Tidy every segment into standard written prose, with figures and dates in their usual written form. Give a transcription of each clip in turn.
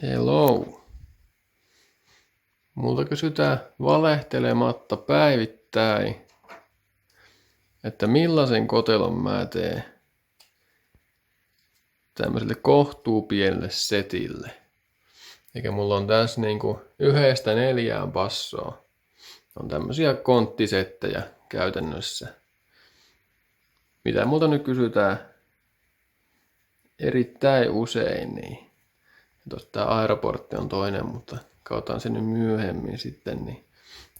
Hello. Multa kysytään valehtelematta päivittäin, että millaisen kotelon mä teen tämmöiselle kohtuu pienelle setille. Eikä mulla on tässä niinku 1-4 passoa. On tämmösiä konttisettejä käytännössä. Mitä multa nyt kysytään erittäin usein, niin tuossa tää aeroportti on toinen, mutta kautaan sen nyt myöhemmin sitten. Niin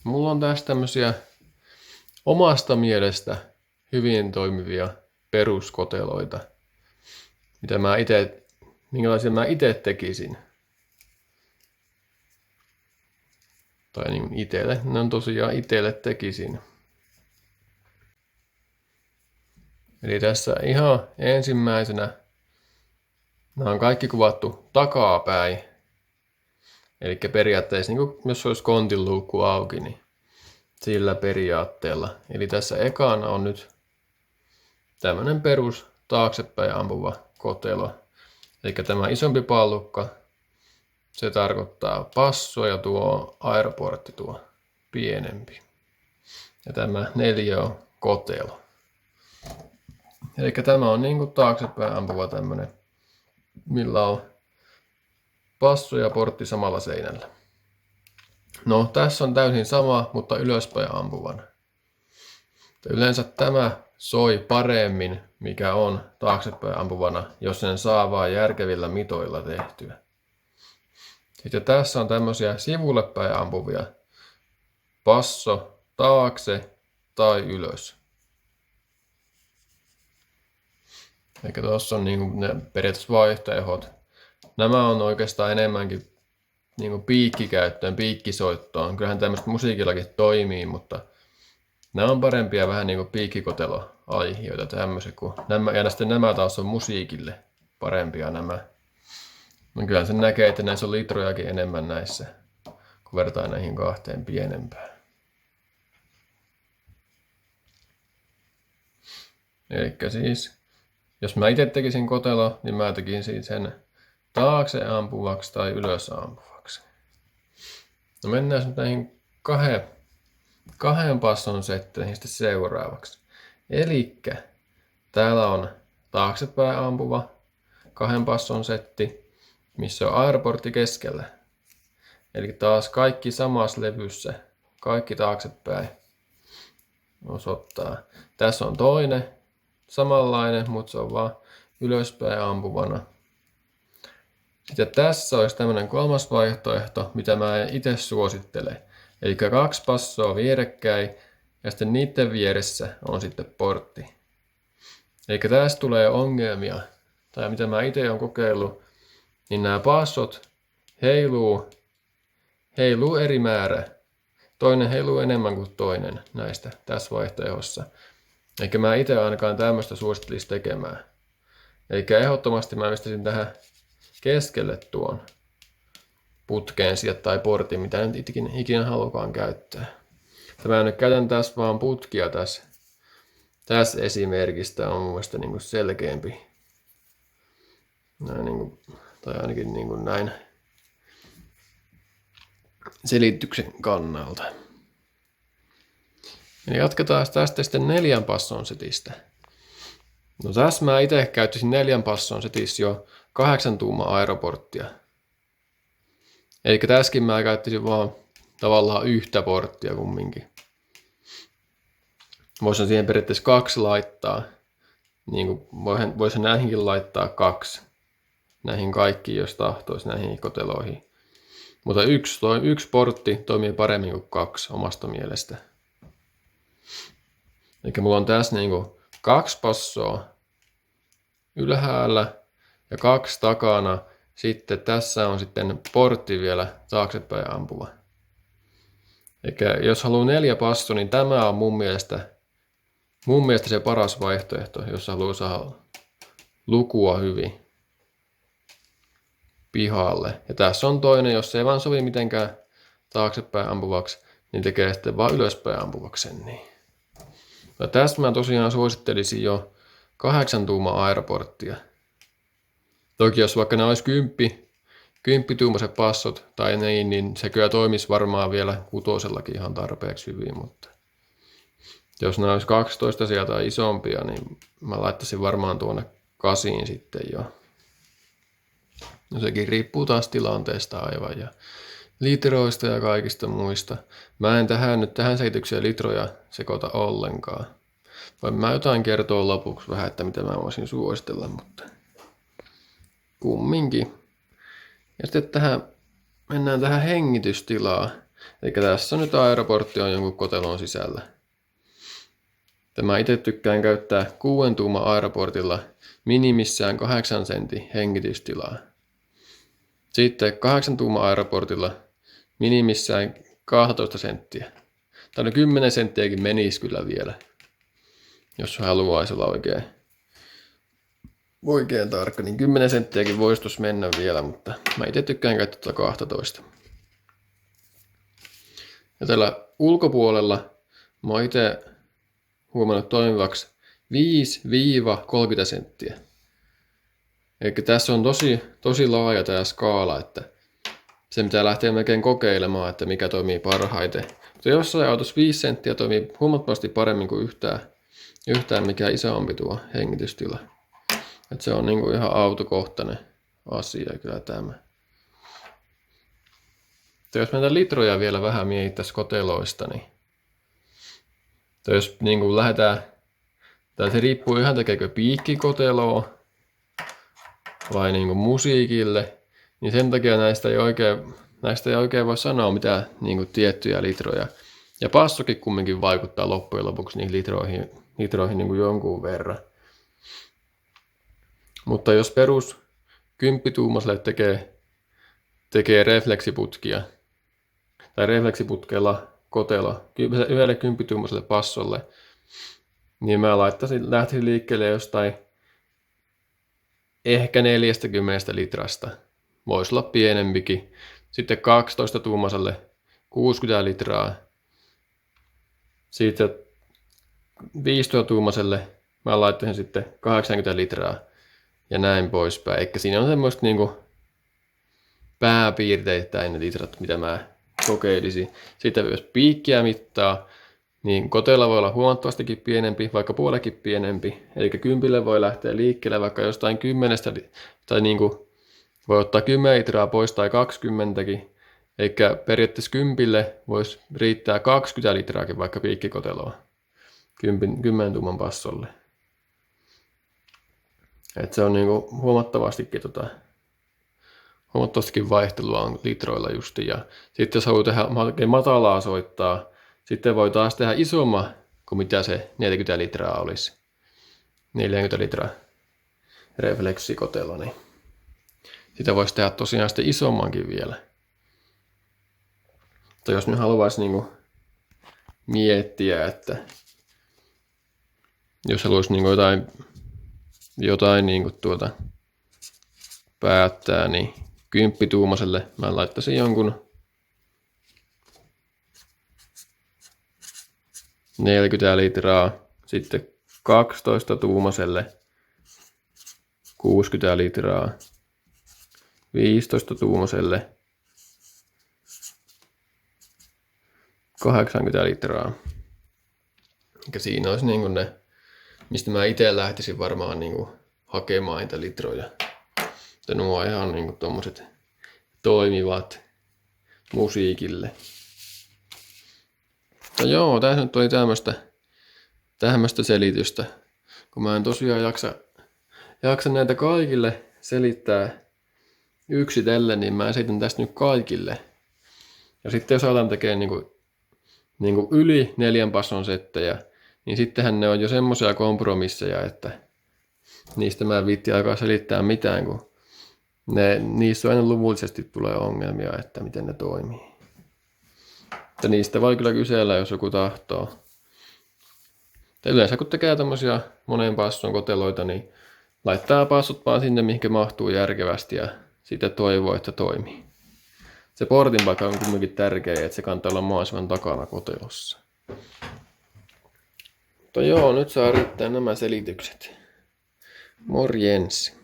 mulla on tässä tämmösiä omasta mielestä hyvin toimivia peruskoteloita, minkälaisia mä itse tekisin. Tai niin itelle, ne on tosiaan itelle tekisin. Eli tässä ihan ensimmäisenä nämä on kaikki kuvattu takapäin. Eli periaatteessa niin jos olisi kontin luukku auki, niin sillä periaatteella. Eli tässä ekana on nyt tämmönen perus taaksepäin ampuva kotelo. Eli tämä isompi pallukka, se tarkoittaa passoa ja tuo aeroportti tuo pienempi. Ja tämä 4 on kotelo. Eli tämä on niin kuin taaksepäin ampuva tämmönen, millä on passo ja portti samalla seinällä. No tässä on täysin sama, mutta ylöspäin ampuvana. Yleensä tämä soi paremmin, mikä on taaksepäin ampuvana, jos sen saa vaan järkevillä mitoilla tehtyä. Sitten tässä on tämmöisiä sivulle päin ampuvia. Passo taakse tai ylös. Eli tuossa on niinku ne periaatteessa vaihtoehdot. Nämä on oikeastaan enemmänkin niinku piikkikäyttöön, piikkisoittoon. Kyllähän tämmöistä musiikillakin toimii, mutta nämä on parempia vähän niinku piikkikoteloaihioita tämmöiset kuin nämä. Ja sitten nämä taas on musiikille parempia nämä. No kyllähän sen näkee, että näissä on litrojakin enemmän näissä, kun vertaa näihin kahteen pienempään. Elikkä siis, jos mä itse tekisin kotelo, niin mä tekisin sen taakse ampuvaksi tai ylös ampuvaksi. No mennään nyt näihin kahden passon setteihin sitten seuraavaksi. Elikkä täällä on taaksepäin ampuva 2 passon setti, missä on aeroportti keskellä. Eli taas kaikki samassa levyssä, kaikki taaksepäin osoittaa. Tässä on toinen samanlainen, mutta se on vaan ylöspäin ampuvana. Sitten tässä olisi tämmöinen 3. vaihtoehto, mitä mä itse suosittelen. Eli 2 passoa vierekkäin ja sitten niiden vieressä on sitten portti. Eli tästä tulee ongelmia, tai mitä mä itse olen kokeillut, niin nämä passot heiluu eri määrä. Toinen heiluu enemmän kuin toinen näistä tässä vaihtoehdossa. Eikä mä itse ainakaan tämmöistä suosittelisi tekemään. Eli ehdottomasti mä pistäisin tähän keskelle tuon putkeen sieltä tai portin, mitä nyt ikinä halukaan käyttää. Mä nyt käytän tässä vaan putkia tässä esimerkistä on mun mielestä niin kuin selkeämpi. Näin niin kuin, tai ainakin niin kuin näin selityksen kannalta. Eli jatketaan tästä sitten 4 passon setistä. No tässä mä itse käyttäisin 4 passon setissä jo 8 tuuman aeroporttia. Eli tässäkin mä käyttäisin vaan tavallaan yhtä porttia kumminkin. Voisin siihen periaatteessa 2 laittaa. Niin kuin voisin näihinkin laittaa 2. Näihin kaikkiin, jos tahtoisi näihin koteloihin. Mutta yksi portti toimii paremmin kuin 2 omasta mielestä. Eli mulla on tässä niinku 2 passoa ylhäällä ja 2 takana. Sitten tässä on sitten portti vielä taaksepäin ampuva. Eli jos haluaa 4 passoa, niin tämä on mun mielestä se paras vaihtoehto, jos haluaa saada lukua hyvin pihalle. Ja tässä on toinen, jos ei vaan sovi mitenkään taaksepäin ampuvaksi, niin tekee sitten vaan ylöspäin ampuvaksi. Niin. Ja tästä mä tosiaan suosittelisin jo 8 tuuman aeroporttia. Toki jos vaikka ne olisi 10-tuumaiset passot tai niin se kyllä toimisi varmaan vielä 6:llakin ihan tarpeeksi hyvin, mutta jos ne olisi 12 tai isompia, niin mä laittaisin varmaan tuonne 8 sitten jo. No sekin riippuu taas tilanteesta aivan ja litroista ja kaikista muista. Mä en tähän selitykseen litroja sekoita ollenkaan. Voin mä jotain kertoa lopuksi vähän, että mitä mä voisin suositella, mutta kumminkin. Ja sitten mennään tähän hengitystilaan. Eli tässä nyt aeroportti on jonkun kotelon sisällä. Mä itse tykkään käyttää 6 tuuman aeroportilla minimissään 8 sentin hengitystilaa. Sitten 8 tuuman aeroportilla minimissään 12 senttiä. Tai 10 senttiäkin menisi kyllä vielä, jos haluaisi olla oikein tarkka, niin 10 senttiäkin voisi tuossa mennä vielä, mutta mä itse tykkään käyttää 12. Ja tällä ulkopuolella mä oon itse huomannut toimivaksi 5-30 senttiä. Eli tässä on tosi laaja tämä skaala, että se pitää lähteä melkein kokeilemaan, että mikä toimii parhaiten. Mutta jossain autossa 5 senttiä toimii huomattavasti paremmin kuin yhtään mikä isompi tuo hengitystila. Että se on niinku ihan autokohtainen asia kyllä tämä. Jos näitä litroja vielä vähän mietittäisiin koteloista, niin jos niinku lähdetään, tai se riippuu ihan tekeekö piikkikoteloa vai niinku musiikille, niin sen takia näistä ei oikein voi sanoa mitään niinku tiettyjä litroja. Ja passokin kumminkin vaikuttaa loppujen lopuksi niihin litroihin niinku jonkun verran. Mutta jos perus 10-tuumaiselle tekee refleksiputkia tai refleksiputkella kotelo yhdelle 10-tuumaiselle passolle, niin mä lähtisin liikkeelle jostain ehkä 40 litrasta. Voisi olla pienempikin. Sitten 12-tuumaiselle 60 litraa. Sitten 15-tuumaiselle mä laittaisin sitten 80 litraa. Ja näin poispäin. Eikä siinä on semmoista niinku pääpiirteittäin ne litrat, mitä mä kokeilisin. Sitten jos piikkiä mittaa, niin kotella voi olla huomattavastikin pienempi, vaikka puolekin pienempi. Eli 10 voi lähteä liikkeelle vaikka jostain 10, tai niinku voi ottaa 10 litraa pois tai 20kin. Eli periaatteessa 10 voisi riittää 20 litraakin vaikka piikkikoteloa 10 tuuman passolle. Et se on niinku huomattavastikin vaihtelua on litroilla justi. Ja sitten jos haluaa tehdä matalaa soittaa, sitten voi taas tehdä isomman kuin mitä se 40 litraa olisi. 40 litraa refleksikotelo, niin sitä voisi tehdä tosiaan sitten isommankin vielä. Mutta jos nyt haluaisi niinku miettiä, että jos haluaisi niinku jotain niinku päättää, niin 10-tuumaiselle mä laittaisin jonkun 40 litraa, sitten 12-tuumaiselle 60 litraa, 15-tuumaiselle 80 litraa. Ja siinä olisi niinku ne, mistä mä itse lähtisin varmaan niinku hakemaan niitä litroja. Ja nuo on ihan niinku tommoset toimivat musiikille. No joo, tässä nyt oli tämmöstä selitystä. Kun mä en tosiaan jaksa näitä kaikille selittää yksitellen, niin mä selitän tästä nyt kaikille. Ja sitten jos aletaan tekemään niinku yli 4 passon settejä, niin sittenhän ne on jo semmoisia kompromisseja, että niistä mä en viitti aikaa selittää mitään, kun niissä aina luvullisesti tulee ongelmia, että miten ne toimii. Mutta niistä voi kyllä kysellä, jos joku tahtoo. Yleensä kun tekee tämmöisiä monen passon koteloita, niin laittaa passot vaan sinne, mihinkä mahtuu järkevästi ja sitten toivoo, että toimii. Se portin paikka on kuitenkin tärkeä, että se kannattaa olla mahdollisimman takana kotelossa. Mutta joo, nyt saa riittää nämä selitykset. Morjens!